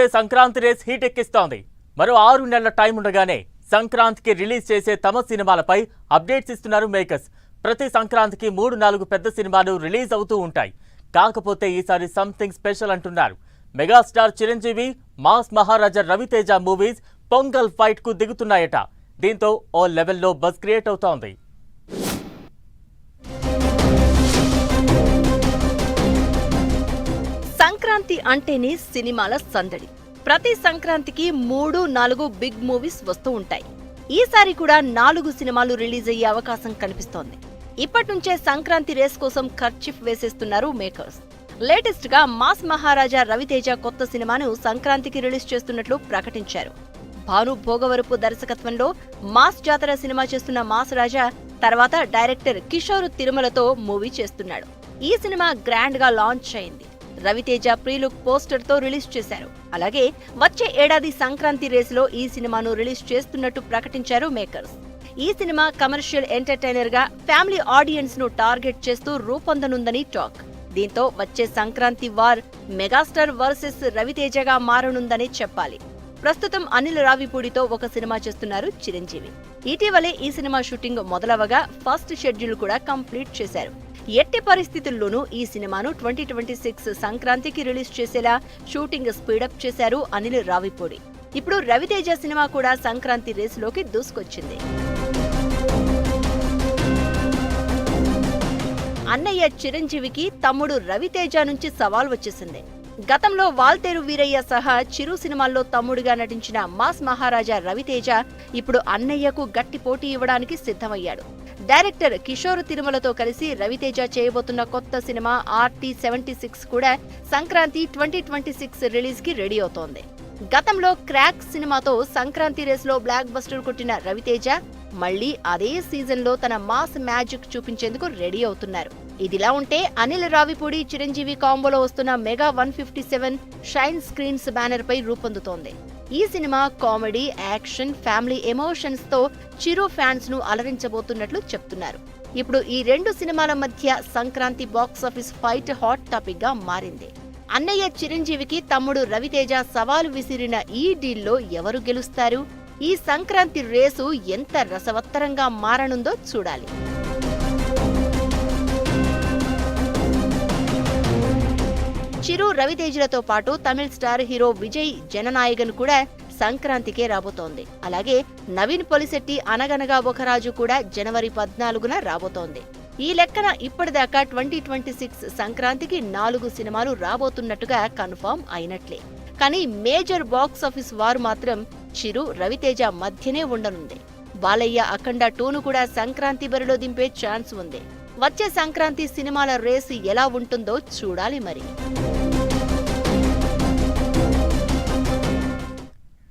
AP Sankranti race heat ఎక్కిస్తోంది. మరో 6 నెలల టైం ఉండగానే సంక్రాంతికి రిలీజ్ చేసే తమ సినిమాలపై అప్డేట్స్ ఇస్తున్నారు మేకర్స్. ప్రతి సంక్రాంతికి 3-4 పెద్ద సినిమాలు రిలీజ్ అవుతూ ఉంటాయి. కాకపోతే ఈసారి సంథింగ్ స్పెషల్ అంటున్నారు. మెగాస్టార్ చిరంజీవి, మాస్ మహారాజా రవితేజ మూవీస్ పొంగల్ ఫైట్ కు దిగుతున్నాయట. దీంతో ఓ లెవెల్లో బజ్ క్రియేట్ అవుతోంది. సంక్రాంతి అంటేనే సినిమాల సందడి. ప్రతి సంక్రాంతికి 3-4 బిగ్ మూవీస్ వస్తూ ఉంటాయి. ఈసారి కూడా 4 సినిమాలు రిలీజ్ అయ్యే అవకాశం కనిపిస్తోంది. ఇప్పటి నుంచే సంక్రాంతి రేస్ కోసం ఖర్చీఫ్ వేసేస్తున్నారు మేకర్స్. లేటెస్ట్ గా మాస్ మహారాజా రవితేజ కొత్త సినిమాను సంక్రాంతికి రిలీజ్ చేస్తున్నట్లు ప్రకటించారు. భాను భోగవరపు దర్శకత్వంలో మాస్ జాతర సినిమా చేస్తున్న మాస్ రాజా తర్వాత డైరెక్టర్ కిషోర్ తిరుమలతో మూవీ చేస్తున్నాడు. ఈ సినిమా గ్రాండ్ గా లాంచ్ అయింది. రవితేజ ప్రీలుక్ పోస్టర్ తో రిలీజ్ చేశారు. అలాగే వచ్చే ఏడాది సంక్రాంతి రేసులో ఈ సినిమాను రిలీజ్ చేస్తున్నట్టు ప్రకటించారు మేకర్స్. ఈ సినిమా కమర్షియల్ ఎంటర్టైనర్ గా ఫ్యామిలీ ఆడియన్స్ ను టార్గెట్ చేస్తూ రూపొందనుందని టాక్. దీంతో వచ్చే సంక్రాంతి వార్ మెగాస్టార్ వర్సెస్ రవితేజగా మారనుందని చెప్పాలి. ప్రస్తుతం అనిల్ రావిపూడితో ఒక సినిమా చేస్తున్నారు చిరంజీవి. ఇటీవలే ఈ సినిమా షూటింగ్ మొదలవగా ఫస్ట్ షెడ్యూల్ కూడా కంప్లీట్ చేశారు. ఎట్టి పరిస్థితుల్లోనూ ఈ సినిమాను 2026 సంక్రాంతికి రిలీజ్ చేసేలా షూటింగ్ స్పీడప్ చేశారు అనిల్ రావిపూడి. ఇప్పుడు రవితేజ సినిమా కూడా సంక్రాంతి రేసులోకి దూసుకొచ్చింది. అన్నయ్య చిరంజీవికి తమ్ముడు రవితేజ నుంచి సవాల్ వచ్చేసింది. గతంలో వాల్తేరు వీరయ్య సహా చిరు సినిమాల్లో తమ్ముడిగా నటించిన మాస్ మహారాజా రవితేజ ఇప్పుడు అన్నయ్యకు గట్టి పోటీ ఇవ్వడానికి సిద్ధమయ్యాడు. డైరెక్టర్ కిషోర్ తిరుమలతో కలిసి రవితేజ చేయబోతున్న కొత్త సినిమా RT-76 కూడా సంక్రాంతి 2026 రిలీజ్ కి రెడీ అవుతోంది. గతంలో క్రాక్ సినిమాతో సంక్రాంతి రేస్ లో బ్లాక్ బస్టర్ కొట్టిన రవితేజ మళ్లీ అదే సీజన్ లో తన మాస్ మ్యాజిక్ చూపించేందుకు రెడీ అవుతున్నారు. ఇదిలా ఉంటే అనిల్ రావిపూడి చిరంజీవి కాంబోలో వస్తున్న మెగా 157 షైన్ స్క్రీన్స్ బ్యానర్ పై రూపొందుతోంది. ఈ cinema comedy, action, family emotions తో చిరు ఫ్యాన్స్ ను అలరించబోతున్నట్లు చెప్తున్నారు. ఇప్పుడు ఈ 2 సినిమాల మధ్య Sankranti box office fight hot topic గా మారింది. అన్నయ్య చిరంజీవికి తమ్ముడు రవితేజ సవాలు విసిరిన ఈ డీల్లో ఎవరు గెలుస్తారు? ఈ సంక్రాంతి రేసు ఎంత రసవత్తరంగా మారనుందో చూడాలి. చిరు, రవితేజలతో పాటు తమిళ స్టార్ హీరో విజయ్ జననాయగన్ కూడా సంక్రాంతికే రాబోతోంది. అలాగే నవీన్ పొలిశెట్టి అనగనగా ఒక రాజు కూడా జనవరి 14న రాబోతోంది. ఈ లెక్కన ఇప్పటిదాకా 2026 సంక్రాంతికి 4 సినిమాలు రాబోతున్నట్టుగా కన్ఫర్మ్ అయినట్లే. కానీ మేజర్ బాక్సాఫీస్ వారు మాత్రం చిరు, రవితేజ మధ్యనే ఉండనుంది. బాలయ్య అఖండ 2ను కూడా సంక్రాంతి బరిలో దింపే ఛాన్స్ ఉంది. వచ్చే సంక్రాంతి సినిమాల రేసు ఎలా ఉంటుందో చూడాలి మరి.